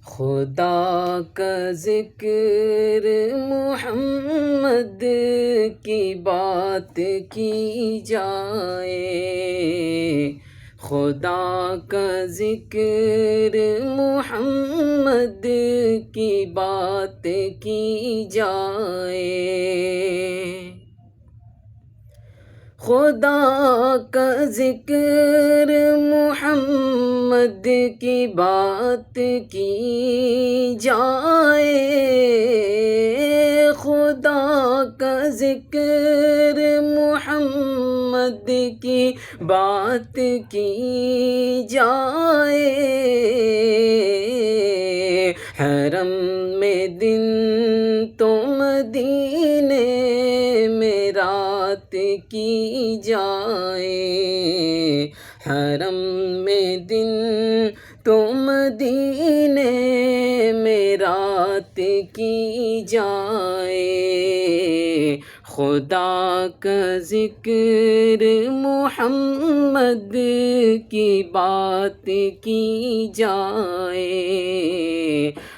خدا کا ذکر محمد کی بات کی جائے، خدا کا ذکر محمد کی بات کی جائے، خدا کا ذکر محمد کی بات کی جائے، خدا کا ذکر محمد کی بات کی جائے، حرم میں دن تو مدینے میں رات کی جائے، حرم میں دن تو مدینے میں رات کی جائے، خدا کا ذکر محمد کی بات کی جائے،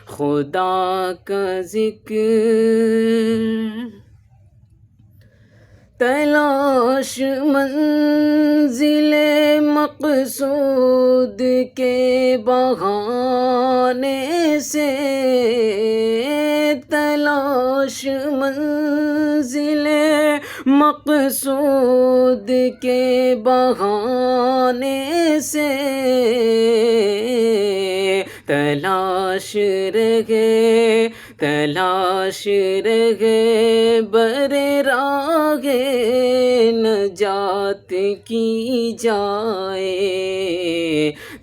خدا کا ذکر تلاش منزل مقصود کے بہانے سے، تلاش منزل مقصود کے بہانے سے، تلاش رہے بر راہ نجات کی جائے،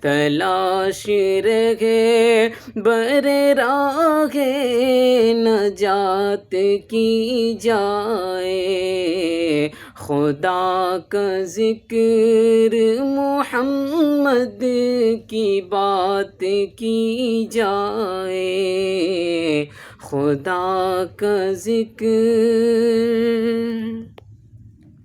تلاش رہے بر راہ نجات کی جائے، خدا کا ذکر محمد کی بات کی جائے، خدا کا ذکر